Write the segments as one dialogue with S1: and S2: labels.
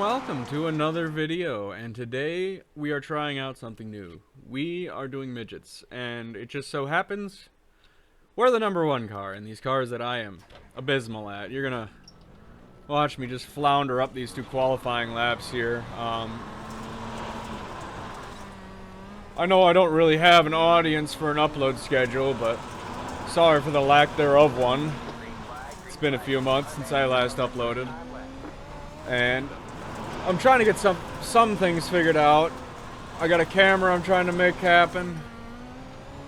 S1: welcome to another video, and today we are trying out something new. We are doing midgets, and it just so happens we're the #1 car in these cars that I am abysmal at. You're gonna watch me just flounder up these two qualifying laps here. I know I don't really have an audience for an upload schedule, but sorry for the lack thereof one. It's been a few months since I last uploaded, and I'm trying to get some things figured out. I got a camera I'm trying to make happen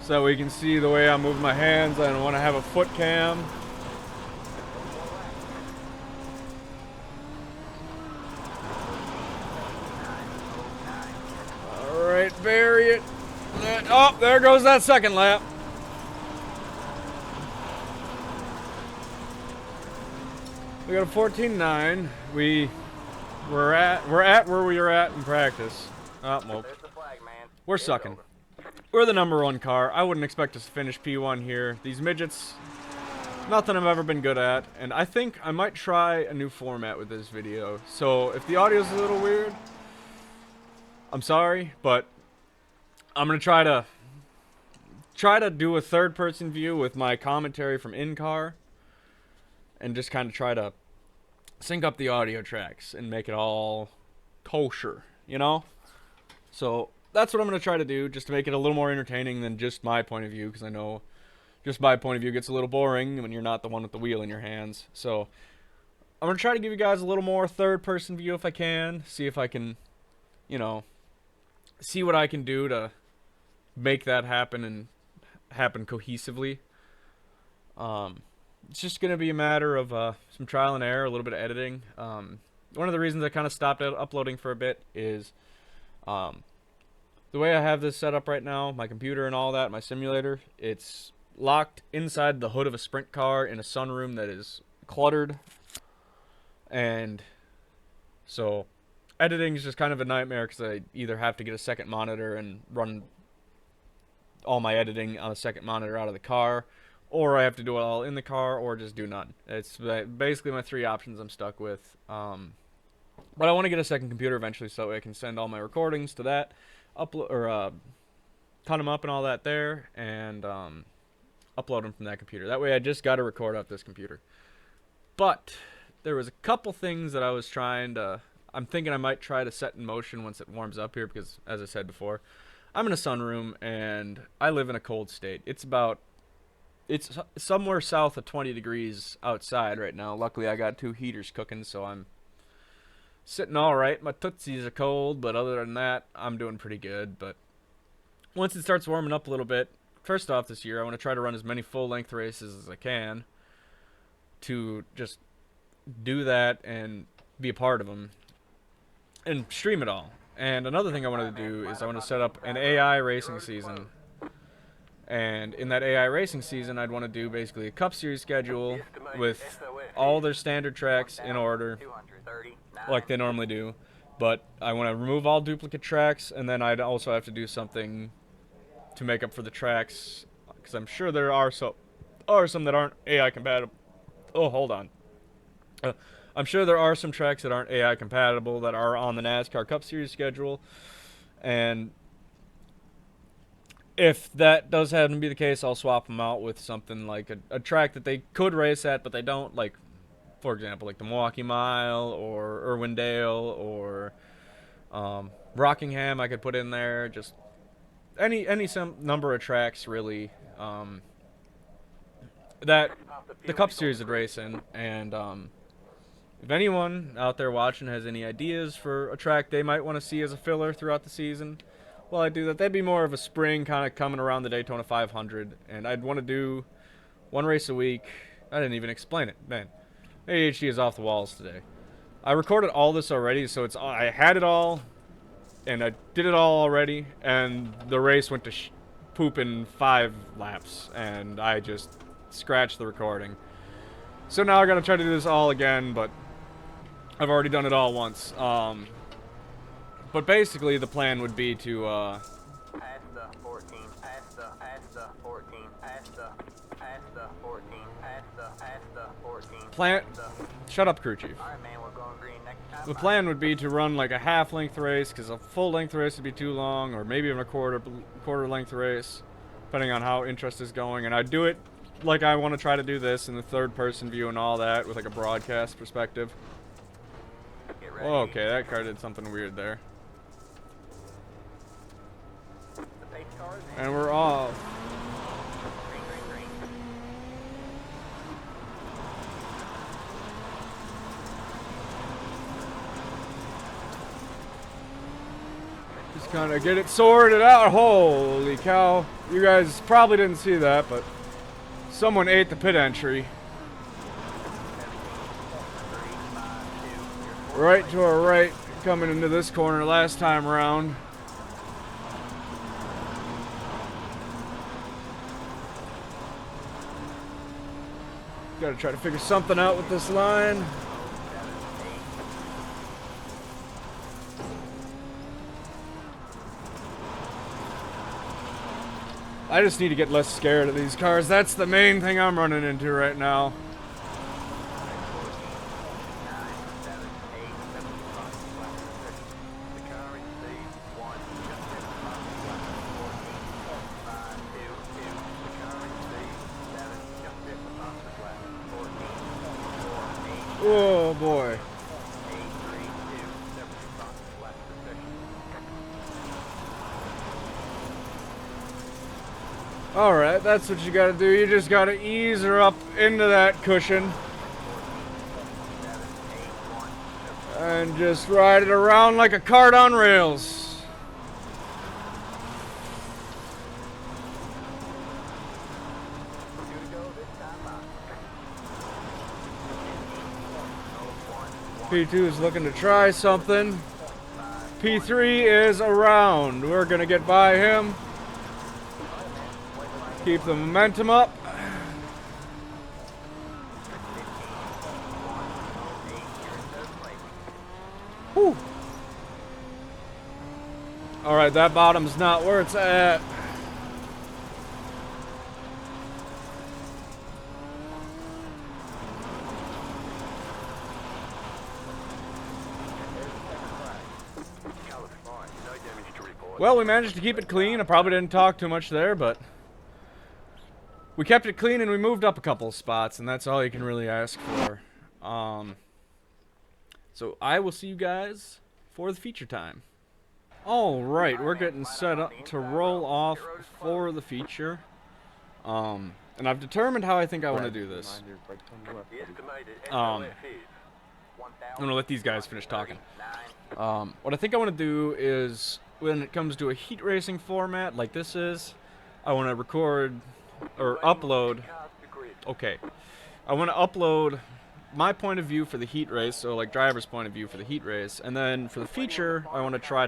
S1: so we can see the way I move my hands. I don't want to have a foot cam. Alright, bury it. Oh, there goes that second lap. We got a 14.9. We're at where we were at in practice. Oh, well, we're sucking. We're the #1 car. I wouldn't expect us to finish P1 here. These midgets, nothing I've ever been good at, and I think I might try a new format with this video. So if the audio's a little weird, I'm sorry, but I'm gonna try to do a third-person view with my commentary from in-car, and just kind of try to sync up the audio tracks and make it all kosher, you know? So that's what I'm going to try to do, just to make it a little more entertaining than just my point of view, because I know just my point of view gets a little boring when you're not the one with the wheel in your hands. So I'm going to try to give you guys a little more third-person view if I can, see if I can, you know, see what I can do to make that happen and happen cohesively. It's just going to be a matter of some trial and error, a little bit of editing. One of the reasons I kind of stopped uploading for a bit is the way I have this set up right now, my computer and all that, my simulator, it's locked inside the hood of a sprint car in a sunroom that is cluttered. And so editing is just kind of a nightmare because I either have to get a second monitor and run all my editing on a second monitor out of the car, or I have to do it all in the car, or just do none. It's basically my three options I'm stuck with. But I want to get a second computer eventually so I can send all my recordings to that, upload or cut them up and all that there, and upload them from that computer. That way I just got to record off this computer. But there was a couple things that I was I'm thinking I might try to set in motion once it warms up here, because as I said before, I'm in a sunroom and I live in a cold state. It's somewhere south of 20 degrees outside right now. Luckily, I got two heaters cooking, so I'm sitting all right. My tootsies are cold, but other than that, I'm doing pretty good. But once it starts warming up a little bit, first off this year, I want to try to run as many full-length races as I can to just do that and be a part of them and stream it all. And another thing I wanted to do is I want to set up an AI racing season. And in that AI racing season, I'd want to do basically a Cup Series schedule with all their standard tracks in order, like they normally do. But I want to remove all duplicate tracks, and then I'd also have to do something to make up for the tracks, because I'm sure there are some that aren't AI compatible. Oh, hold on. I'm sure there are some tracks that aren't AI compatible that are on the NASCAR Cup Series schedule, and if that does happen to be the case, I'll swap them out with something like a track that they could race at, but they don't. Like, for example, like the Milwaukee Mile or Irwindale or Rockingham. I could put in there just some number of tracks really that the Cup Series would race in. And if anyone out there watching has any ideas for a track they might want to see as a filler throughout the season, well, I'd do that. That'd be more of a spring kind of coming around the Daytona 500, and I'd want to do one race a week. I didn't even explain it, man. ADHD is off the walls today. I recorded all this already, so I had it all, and I did it all already, and the race went to poop in 5 laps, and I just scratched the recording. So now I gotta try to do this all again, but I've already done it all once. But basically, the plan would be to, Shut up, crew chief. the plan would be to run like a half-length race, because a full-length race would be too long, or maybe even a quarter-length race, depending on how interest is going. And I'd do it like I want to try to do this in the third-person view and all that, with like a broadcast perspective. Oh, okay, that car did something weird there. And we're off. Just kind of get it sorted out. Holy cow. You guys probably didn't see that, but someone ate the pit entry. Right to our right, coming into this corner last time around. Gotta try to figure something out with this line. I just need to get less scared of these cars. That's the main thing I'm running into right now. Oh boy. Alright, that's what you gotta do. You just gotta ease her up into that cushion. And just ride it around like a cart on rails. P2 is looking to try something. P3 is around. We're gonna get by him. Keep the momentum up. Whew. Alright, that bottom's not where it's at. Well, we managed to keep it clean. I probably didn't talk too much there, but we kept it clean and we moved up a couple of spots, and that's all you can really ask for. So I will see you guys for the feature time. Alright, we're getting set up to roll off for the feature. And I've determined how I think I want to do this. I'm going to let these guys finish talking. What I think I want to do is, when it comes to a heat racing format like this is, I want to record or upload. Okay, I want to upload my point of view for the heat race, so like driver's point of view for the heat race, and then for the feature, I want to try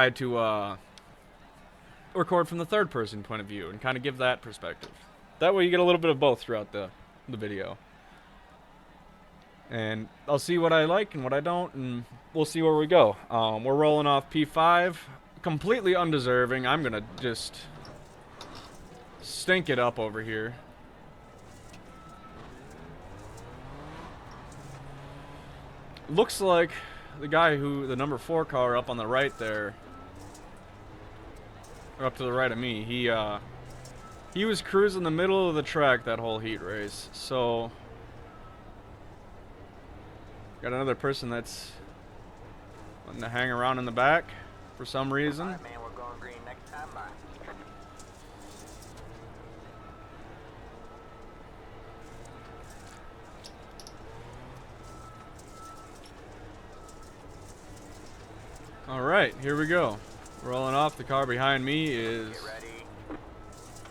S1: to record from the third person point of view and kind of give that perspective. That way you get a little bit of both throughout the video. And I'll see what I like and what I don't, and we'll see where we go. We're rolling off P5, completely undeserving. I'm gonna just stink it up over here. Looks like the guy who, the number 4 car up on the right there, or up to the right of me, he was cruising the middle of the track that whole heat race. So got another person that's wanting to hang around in the back for some reason. Right, man, we're going green next time. Bye. All right, here we go. Rolling off. The car behind me is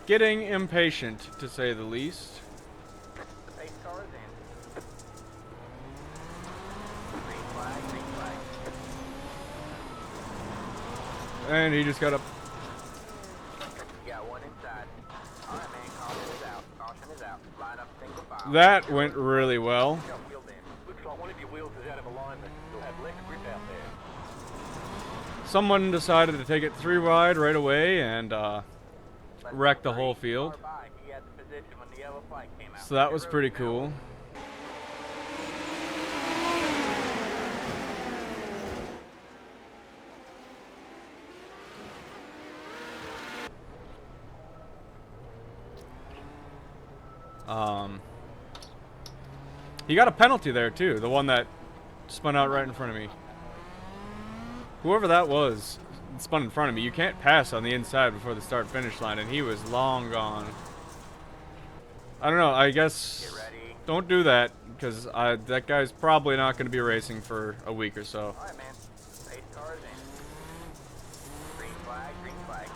S1: getting impatient, to say the least. The pace car is in. Green flag, green flag. And he just got up. You got one inside. All right, man, caution is out. Caution is out. Line up single file. That went really well. Looks like one of your wheels is out of alignment. You'll have less grip out there. Someone decided to take it 3 wide right away and wreck the whole field. So that was pretty cool. He got a penalty there too, the one that spun out right in front of me. Whoever that was spun in front of me. You can't pass on the inside before the start-finish line, and he was long gone. I don't know, I guess don't do that, because that guy's probably not going to be racing for a week or so.
S2: Alright, man. Pace cars in. Green flag, green flag.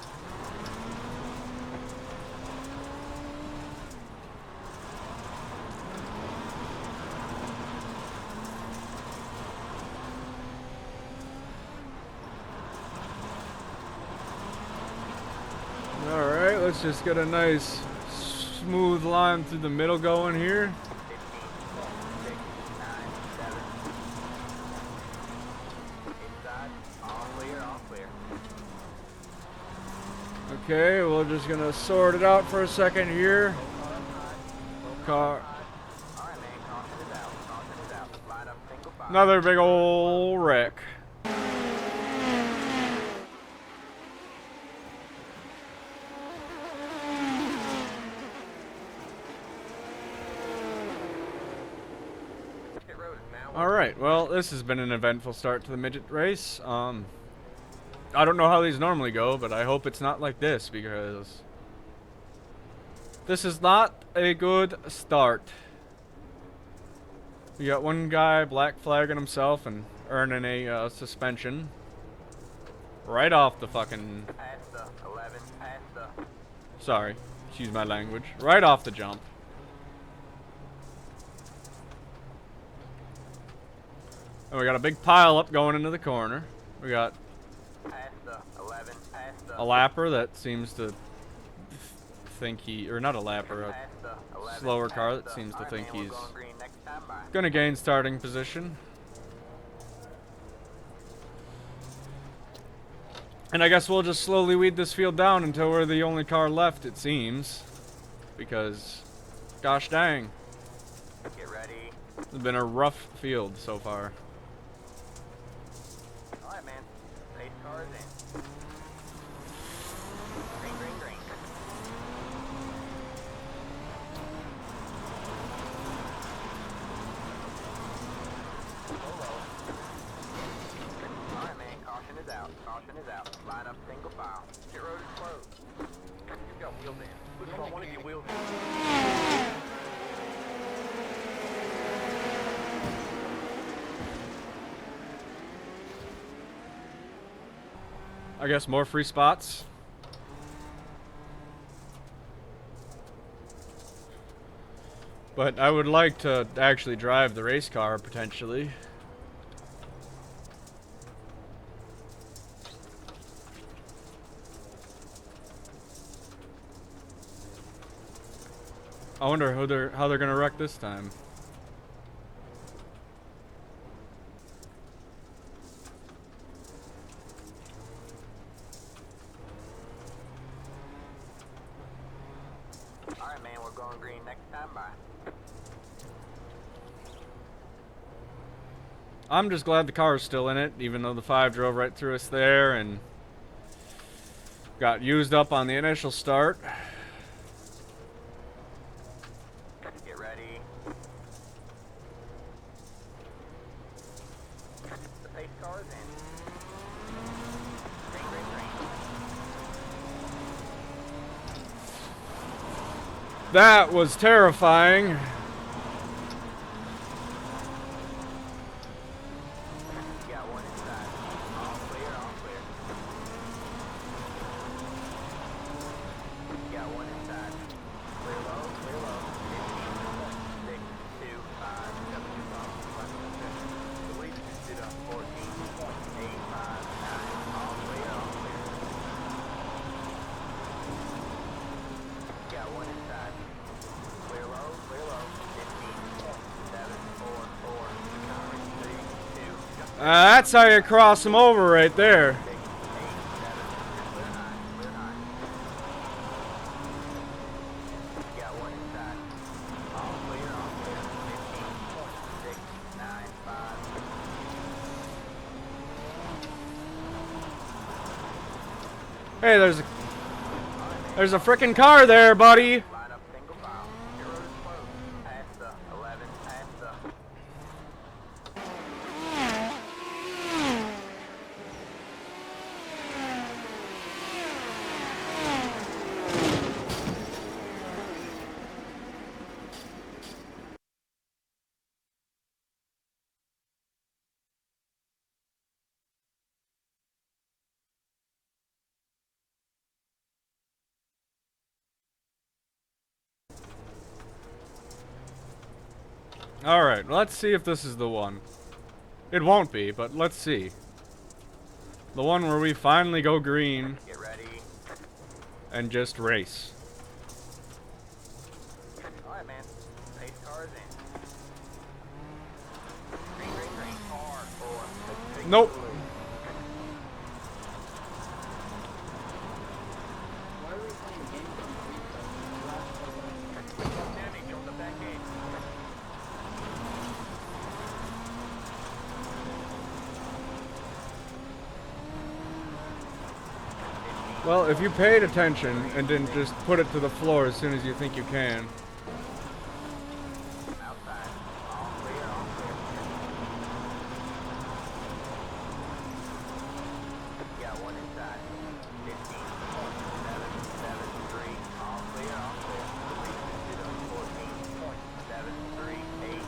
S1: Alright, let's just get a nice smooth line through the middle going here.
S2: 15, 6, 9, 7. Inside. All clear, all clear.
S1: Okay, we're just gonna sort it out for a second here. Car.
S2: Alright, man. Caution is out. Caution is out. Line up single file.
S1: Another big old wreck.
S2: Pit road is now.
S1: Alright, well, this has been an eventful start to the midget race. I don't know how these normally go, but I hope it's not like this, because this is not a good start. We got one guy black flagging himself and earning a suspension right off the fucking...
S2: Past the 11, past the...
S1: Sorry, excuse my language. Right off the jump. And we got a big pile up going into the corner. We got
S2: Past the 11, past the...
S1: a lapper that seems to think he... Or not a lapper, a
S2: Past the 11,
S1: slower car
S2: past
S1: that
S2: the-
S1: seems to
S2: Alright,
S1: think
S2: man, we're
S1: he's
S2: going green next time by.
S1: gonna gain starting position. And I guess we'll just slowly weed this field down until we're the only car left, it seems. Because, gosh dang,
S2: Get ready.
S1: it's been a rough field so far.
S2: Alright, man. Pace cars in. Green, green, green. Alright, man. Caution is out. Caution is out. Line up single file. Pit road is closed. You've got wheels in. Put one of your wheels in.
S1: I guess more free spots. But I would like to actually drive the race car, potentially. I wonder how they're gonna wreck this time.
S2: Alright, man. We're going green next time by.
S1: I'm just glad the car is still in it, even though the 5 drove right through us there and got used up on the initial start.
S2: Get ready. The pace car is in. Green, green, green.
S1: That was terrifying.
S2: Got one inside. All clear, all clear. Got one inside. Clear low, clear low. 15, 6, 2, 5, 7, 2, 5, 5, 7. The lead just did up 14, 8, 5, 9. All clear, all clear. Got one inside. Clear low, 15, 7, 4, 4, 3, 2.
S1: That's how you cross them over right there.
S2: 6, 8, 7. Clear high, clear high. Got one inside. All clear, all clear. 15, 6, 9, 5.
S1: Hey, there's a frickin' car there, buddy.
S2: Line up single file. Your road is
S1: Alright, let's see if this is the one. It won't be, but let's see. The one where we finally go green
S2: Get ready.
S1: and just race.
S2: Alright, man. Pace cars in. Green, green, green. Car or the big
S1: Nope.
S2: blue.
S3: Why are we playing a game from
S2: Damage on the back end.
S1: Well, if you paid attention and didn't just put it to the floor as soon as you think you can.
S2: Outside. All clear, all clear. Got one inside. 15.773. All clear, all clear. The lead is 14.738.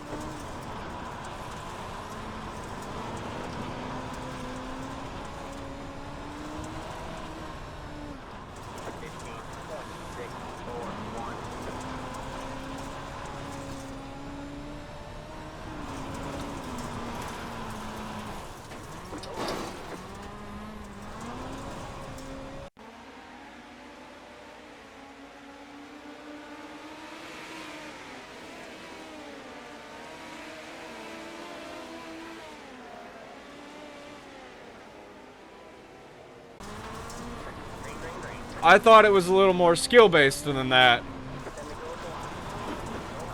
S1: I thought it was a little more skill-based than that.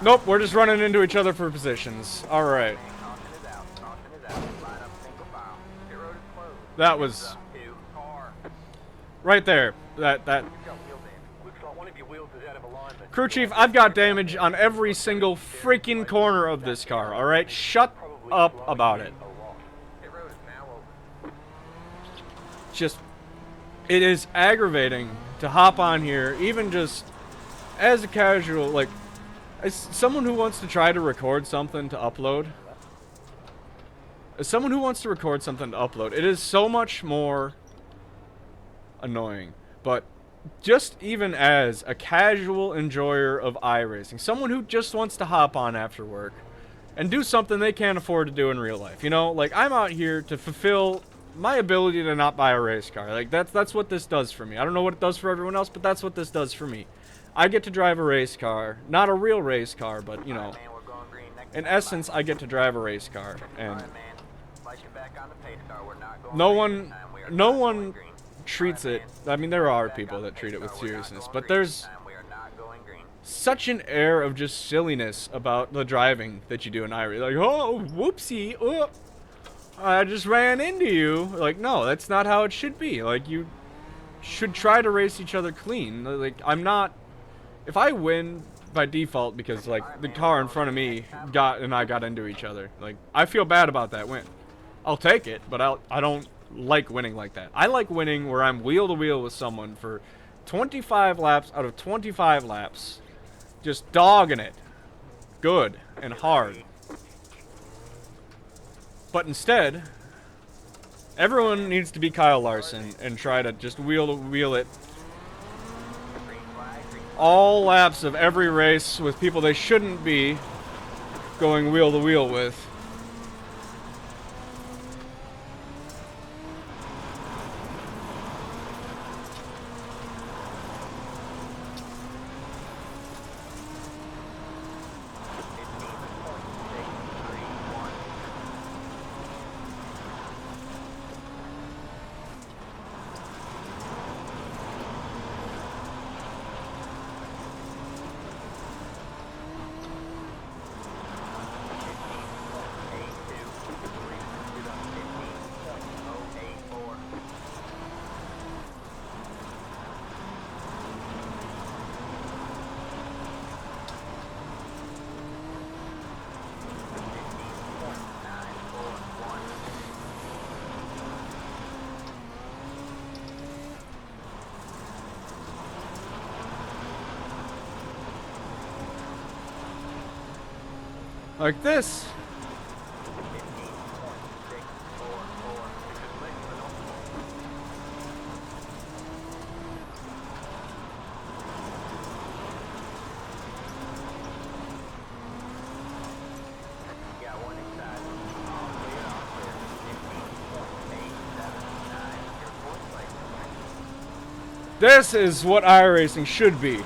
S1: Nope, we're just running into each other for positions. Alright.
S2: Caution is out. Caution is out. Line up single file. Pit road is closed.
S1: That was
S2: Two. Car.
S1: right there. That
S2: Got wheel damage. Looks like one of your wheels is out of alignment.
S1: Crew chief, I've got damage on every single freaking corner of this car, alright? Shut up about it.
S2: Pit road is now open.
S1: Just, it is aggravating to hop on here, even just as a casual, like, as someone who wants to try to record something to upload. As someone who wants to record something to upload, it is so much more annoying. But just even as a casual enjoyer of iRacing, someone who just wants to hop on after work and do something they can't afford to do in real life, you know, like, I'm out here to fulfill my ability to not buy a race car. Like, that's what this does for me. I don't know what it does for everyone else, but that's what this does for me. I get to drive a race car, not a real race car, but, you know,
S2: Man, we're going green next
S1: in
S2: time.
S1: essence, I get to drive a race car, and
S2: Alright, man. Light you back on the pace car. We're not going
S1: no
S2: green
S1: one,
S2: this time. We are
S1: no
S2: not
S1: one
S2: going green.
S1: treats it. I mean, there are people that treat it with seriousness, but there's
S2: We are not going green.
S1: such an air of just silliness about the driving that you do in iRacing. Like, oh, whoopsie, oh, I just ran into you. Like, no, that's not how it should be. Like, you should try to race each other clean. Like, I'm not. If I win by default because, like, the car in front of me got into each other, like, I feel bad about that win. I'll take it, but I don't like winning like that. I like winning where I'm wheel to wheel with someone for 25 laps out of 25 laps, just dogging it good and hard. But instead, everyone needs to be Kyle Larson and try to just wheel to wheel it
S2: Green flag, green
S1: all laps of every race with people they shouldn't be going wheel to wheel with. Like this. This is what iRacing should be.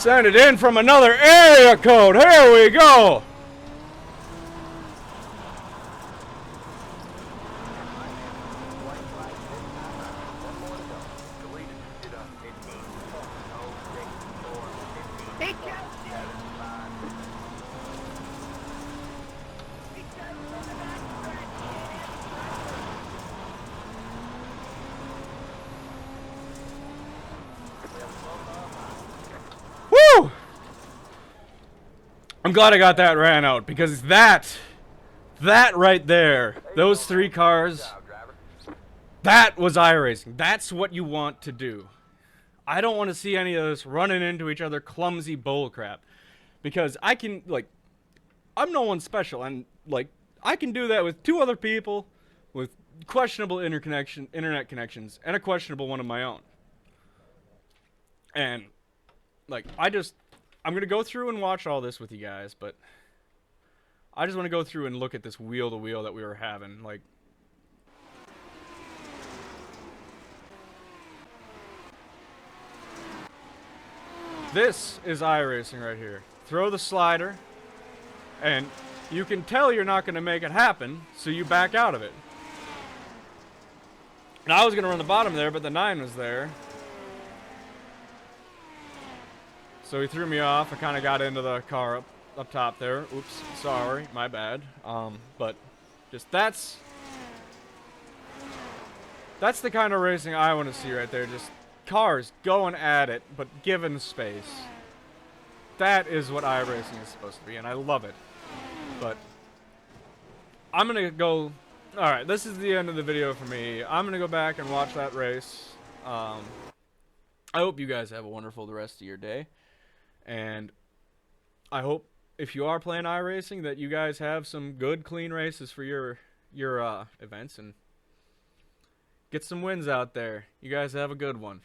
S1: Send it in from another area code. Here we go. Woo! I'm glad I got that ran out, because that right there, those 3 cars, that was iRacing. That's what you want to do. I don't want to see any of this running into each other clumsy bullcrap, because I can, like, I'm no one special, and, like, I can do that with 2 other people with questionable internet connections and a questionable one of my own. And, like, I'm going to go through and watch all this with you guys, but I just want to go through and look at this wheel-to-wheel that we were having. Like, this is iRacing right here. Throw the slider, and you can tell you're not going to make it happen, so you back out of it. And I was going to run the bottom there, but the 9 was there. So he threw me off. I kind of got into the car up top there. Oops, sorry, my bad. But just that's the kind of racing I want to see right there. Just cars going at it, but given space. That is what iRacing is supposed to be, and I love it. But I'm gonna go. All right, this is the end of the video for me. I'm gonna go back and watch that race. I hope you guys have a wonderful the rest of your day. And I hope if you are playing iRacing that you guys have some good, clean races for your events and get some wins out there. You guys have a good one.